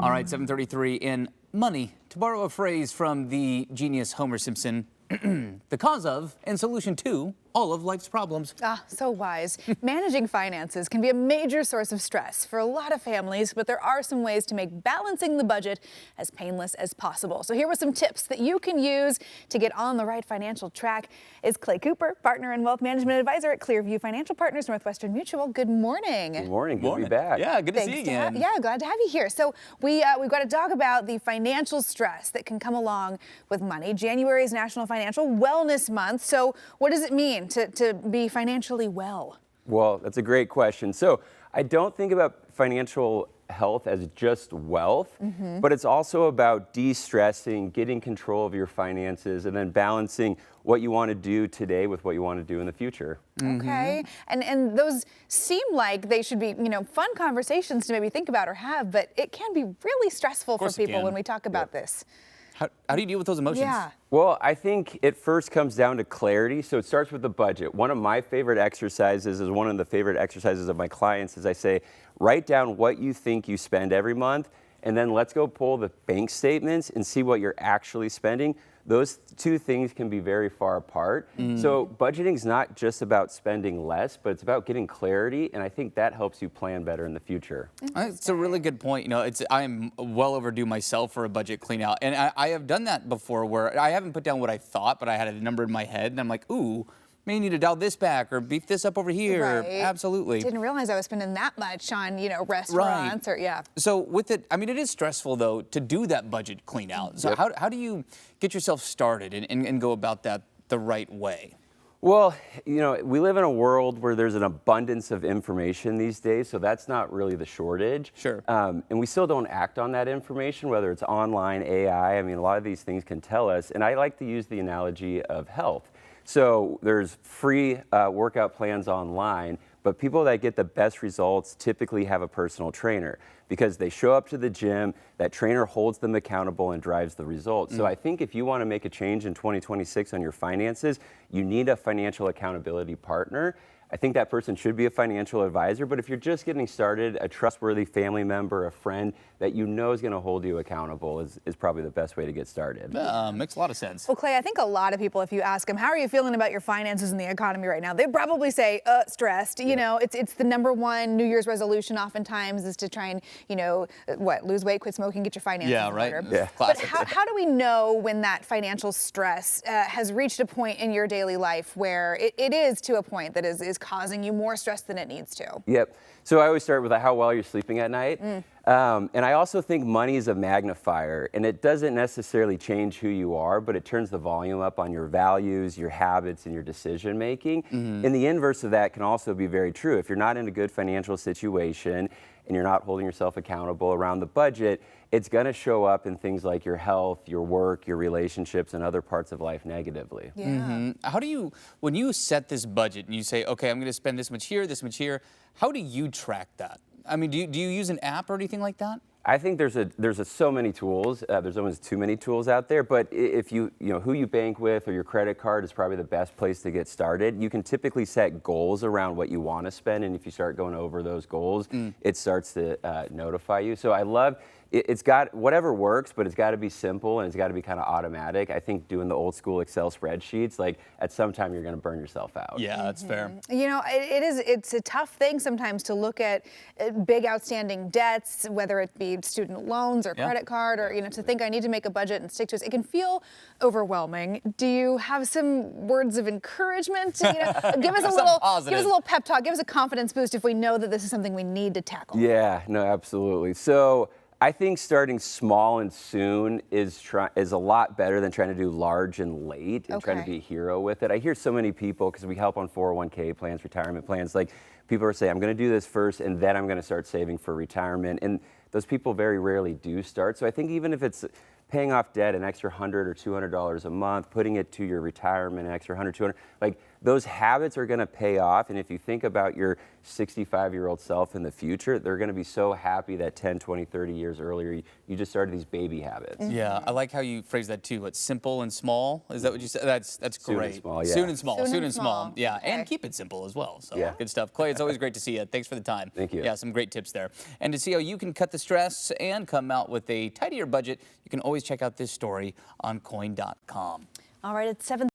All right, 7:33 in Money. To borrow a phrase from the genius Homer Simpson, the cause of and solution to all of life's problems. Ah, so wise. Managing finances can be a major source of stress for a lot of families, but there are some ways to make balancing the budget as painless as possible. So here were some tips that you can use to get on the right financial track. Is Clay Cooper, partner and wealth management advisor at Clearview Financial Partners, Northwestern Mutual. Good morning. Good morning. Good to be back. Yeah, good to see you again. Yeah, glad to have you here. So we've got to talk about the financial stress that can come along with money. January is National Financial Wellness Month. So what does it mean to be financially well? Well, that's a great question. So I don't think about financial health as just wealth, but it's also about de-stressing, getting control of your finances, and then balancing what you want to do today with what you want to do in the future. Okay. And those seem like they should be, fun conversations to maybe think about or have, but it can be really stressful for people when we talk about this. How do you deal with those emotions? Yeah. Well, I think it first comes down to clarity. So it starts with the budget. One of my favorite exercises is one of the favorite exercises of my clients is I say, write down what you think you spend every month, and then let's go pull the bank statements and see what you're actually spending. Those two things can be very far apart. So budgeting is not just about spending less, but it's about getting clarity, and I think that helps you plan better in the future. It's a really good point. I'm well overdue myself for a budget clean out, and I have done that before where I haven't put down what I thought, but I had a number in my head, and I'm like, ooh, may need to dial this back or beef this up over here. Right. Absolutely. Didn't realize I was spending that much on, restaurants or, yeah. So with it, it is stressful though to do that budget clean out. So how do you get yourself started and go about that the right way? Well, we live in a world where there's an abundance of information these days, so that's not really the shortage. Sure. And we still don't act on that information, whether it's online, AI. A lot of these things can tell us, and I like to use the analogy of health. So there's free workout plans online, but people that get the best results typically have a personal trainer because they show up to the gym, that trainer holds them accountable and drives the results. So I think if you want to make a change in 2026 on your finances, you need a financial accountability partner. I think that person should be a financial advisor, but if you're just getting started, a trustworthy family member, a friend that you know is going to hold you accountable is probably the best way to get started. Makes a lot of sense. Well, Clay, I think a lot of people, if you ask them, how are you feeling about your finances and the economy right now? They probably say, stressed. It's the number one New Year's resolution oftentimes is to try and, lose weight, quit smoking, get your finances in order. Yeah. But how do we know when that financial stress has reached a point in your daily life where it is to a point that is causing you more stress than it needs to? Yep. So I always start with how well you're sleeping at night. And I also think money is a magnifier, and it doesn't necessarily change who you are, but it turns the volume up on your values, your habits, and your decision making. And the inverse of that can also be very true. If you're not in a good financial situation and you're not holding yourself accountable around the budget, it's going to show up in things like your health, your work, your relationships, and other parts of life negatively. Yeah. How do you, when you set this budget and you say, okay, I'm going to spend this much here, how do you track that? Do you use an app or anything like that? I think there's so many tools. There's almost too many tools out there. But if who you bank with or your credit card is probably the best place to get started. You can typically set goals around what you want to spend, and if you start going over those goals, it starts to notify you. So I love. It's got whatever works, but it's got to be simple and it's got to be kind of automatic. I think doing the old school Excel spreadsheets, like at some time you're going to burn yourself out. Yeah, that's fair. It's a tough thing sometimes to look at big outstanding debts, whether it be student loans or credit card, or to think I need to make a budget and stick to it. It can feel overwhelming. Do you have some words of encouragement? Give us a little pep talk. Give us a confidence boost if we know that this is something we need to tackle. Yeah, no, absolutely. So I think starting small and soon is a lot better than trying to do large and late and trying to be a hero with it. I hear so many people, because we help on 401k plans, retirement plans, like people are saying, I'm going to do this first and then I'm going to start saving for retirement. And those people very rarely do start. So I think even if it's paying off debt an extra $100 or $200 a month, putting it to your retirement, an extra $100, $200, like those habits are going to pay off. And if you think about your 65-year-old self in the future, they're going to be so happy that 10, 20, 30 years earlier, you just started these baby habits. Yeah, I like how you phrase that too. What, simple and small? Is that what you said? That's Soon great. and small, yeah. Soon and small. Soon and small. Yeah, Okay. and keep it simple as well. So Yeah. good stuff. Clay, it's always great to see you. Thanks for the time. Thank you. Yeah, some great tips there. And to see how you can cut the stress and come out with a tidier budget, you can always check out this story on KOIN.com. All right, it's 7.